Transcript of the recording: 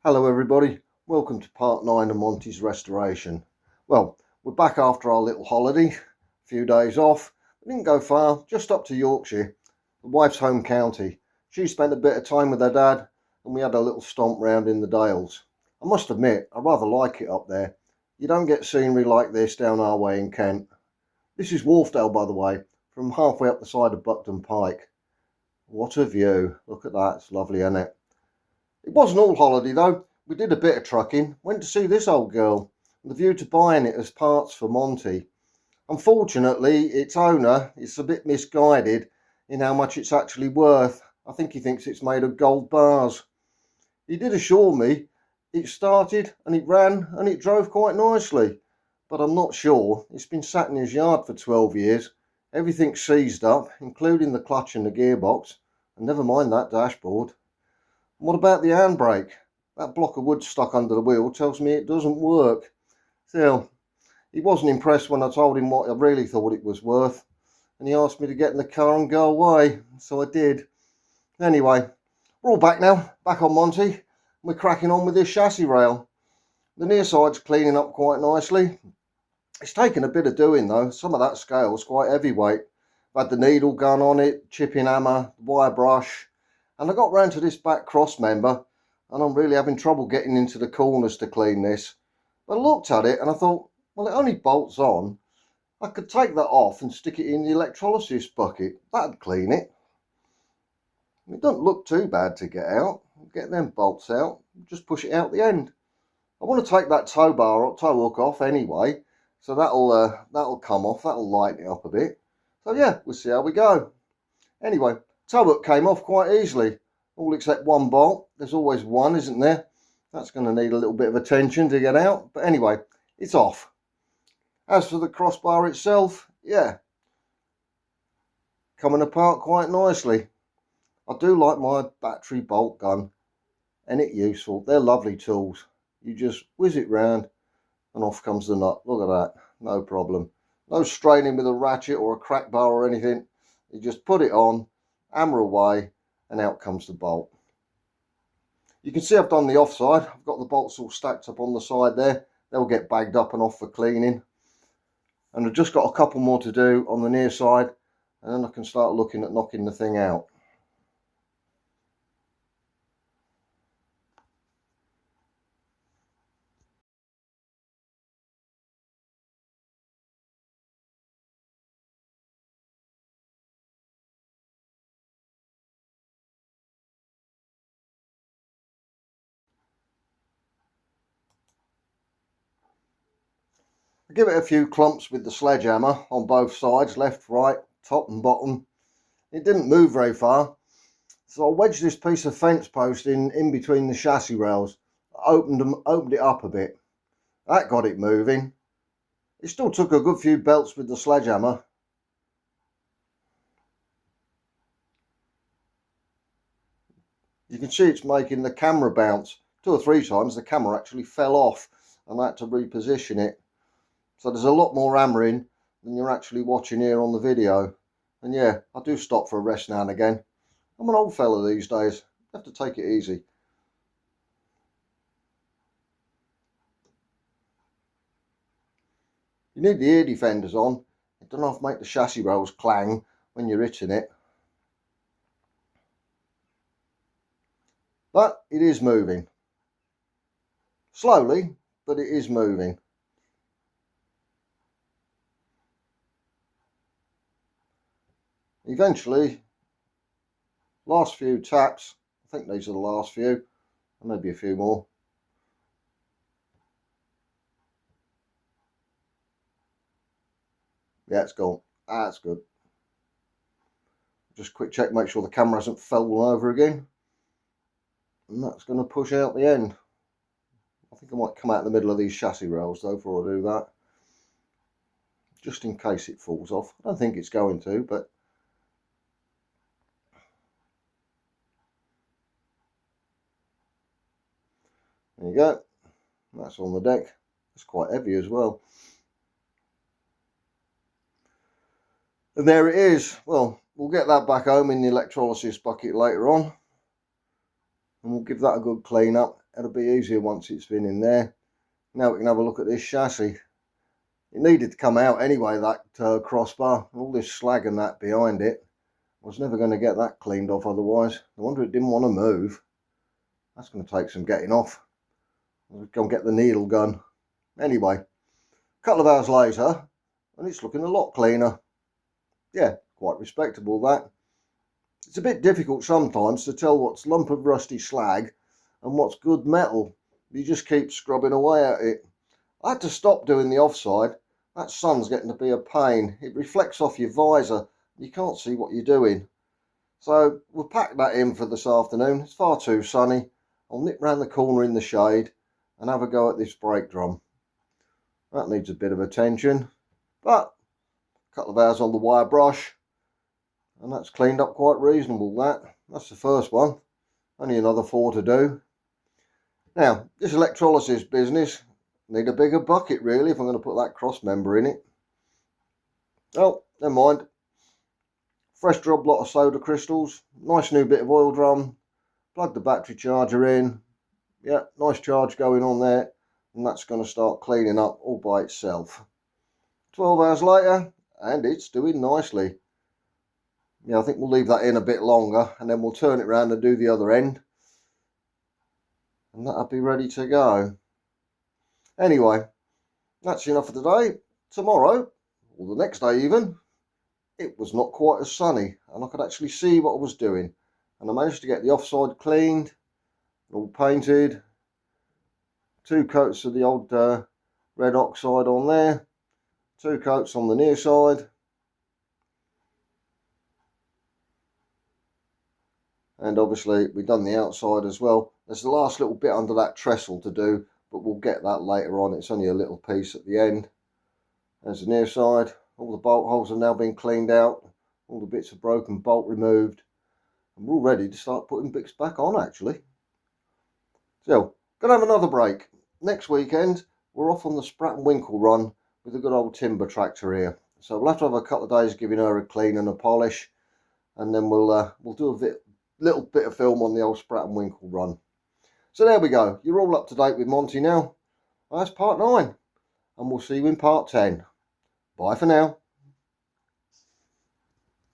Hello everybody, welcome to part 9 of Monty's restoration. Well, we're back after our little holiday, a few days off. We didn't go far, just up to Yorkshire, the wife's home county. She spent a bit of time with her dad and we had a little stomp round in the Dales. I must admit, I rather like it up there. You don't get scenery like this down our way in Kent. This is Wharfdale, by the way, from halfway up the side of Buckton Pike. What a view, look at that, it's lovely, isn't it? It wasn't all holiday though. We did a bit of trucking, went to see this old girl, with a view to buying it as parts for Monty. Unfortunately, its owner is a bit misguided in how much it's actually worth. I think he thinks it's made of gold bars. He did assure me it started and it ran and it drove quite nicely, but I'm not sure. It's been sat in his yard for 12 years. Everything's seized up, including the clutch and the gearbox, and never mind that dashboard. What about the handbrake? That block of wood stuck under the wheel tells me it doesn't work. Still, he wasn't impressed when I told him what I really thought it was worth, and he asked me to get in the car and go away, so I did. Anyway, we're all back now, back on Monty. We're cracking on with this chassis rail. The near side's cleaning up quite nicely. It's taken a bit of doing though. Some of that scale's quite heavyweight. I've had the needle gun on it, chipping hammer, wire brush. And I got round to this back Crossmember and I'm really having trouble getting into the corners to clean this. But I looked at it and I thought, well, it only bolts on. I could take that off and stick it in the electrolysis bucket. That'd clean it. It doesn't look too bad to get out. Get them bolts out, just push it out the end. I want to take that tow hook off anyway, so that'll come off, that'll lighten it up a bit. So yeah, we'll see how we go. Anyway, tow hook came off quite easily, all except one bolt. There's always one, isn't there? That's going to need a little bit of attention to get out, but anyway, it's off. As for the crossbar itself, yeah, coming apart quite nicely. I do like my battery bolt gun, and it's useful. They're lovely tools. You just whiz it round and off comes the nut. Look at that, no problem. No straining with a ratchet or a crack bar or anything. You just put it on, hammer away, and out comes the bolt. You can see I've done the offside. I've got the bolts all stacked up on the side there. They'll get bagged up and off for cleaning. And I've just got a couple more to do on the near side, and then I can start looking at knocking the thing out. I give it a few clumps with the sledgehammer on both sides, left, right, top and bottom. It didn't move very far, so I wedged this piece of fence post in between the chassis rails. I opened it up a bit. That got it moving. It still took a good few belts with the sledgehammer. You can see it's making the camera bounce. 2 or 3 times the camera actually fell off and I had to reposition it. So there's a lot more hammering than you're actually watching here on the video. And yeah, I do stop for a rest now and again. I'm an old fella these days. I have to take it easy. You need the ear defenders on. It doesn't have to make the chassis rails clang when you're hitting it. But it is moving. Slowly, but it is moving. Eventually, last few taps, I think these are the last few, and maybe a few more. Yeah, it's gone. That's good. Just quick check, make sure the camera hasn't fallen over again. And that's going to push out the end. I think I might come out the middle of these chassis rails though before I do that. Just in case it falls off. I don't think it's going to, but there you go. That's on the deck. It's quite heavy as well. And there it is. Well, we'll get that back home in the electrolysis bucket later on. And we'll give that a good clean up. it'll be easier once it's been in there. Now we can have a look at this chassis. It needed to come out anyway, that crossbar, all this slag and that behind it. I was never going to get that cleaned off otherwise. No wonder it didn't want to move. That's going to take some getting off. I'll go and get the needle gun. Anyway, a couple of hours later, and it's looking a lot cleaner. Yeah, quite respectable that. It's a bit difficult sometimes to tell what's lump of rusty slag and what's good metal. You just keep scrubbing away at it. I had to stop doing the offside. That sun's getting to be a pain. It reflects off your visor. You can't see what you're doing. So we'll pack that in for this afternoon. It's far too sunny. I'll nip round the corner in the shade and have a go at this brake drum. That needs a bit of attention, but a couple of hours on the wire brush and that's cleaned up quite reasonable. That's the first one. Only another 4 to do. Now, this electrolysis business, need a bigger bucket really if I'm going to put that Crossmember in it. Oh, never mind. Fresh drop lot of soda crystals, nice new bit of oil drum, plug the battery charger in. Yeah, nice charge going on there, and that's going to start cleaning up all by itself. 12 hours later, and it's doing nicely. Yeah, I think we'll leave that in a bit longer, and then we'll turn it around and do the other end, and that'll be ready to go. Anyway, that's enough for today. Tomorrow, or the next day even, it was not quite as sunny, and I could actually see what I was doing, and I managed to get the offside cleaned, all painted, 2 coats of the old red oxide on there, 2 coats on the near side, and obviously we've done the outside as well. There's the last little bit under that trestle to do, but we'll get that later on. It's only a little piece at the end. There's the near side. All the bolt holes have now been cleaned out, all the bits of broken bolt removed, and we're all ready to start putting bits back on actually. So, gonna have another break. Next weekend, we're off on the Sprat and Winkle run with a good old timber tractor here. So we'll have to have a couple of days giving her a clean and a polish, and then we'll do a little bit of film on the old Sprat and Winkle run. So there we go. You're all up to date with Monty now. That's part 9, and we'll see you in part 10. Bye for now.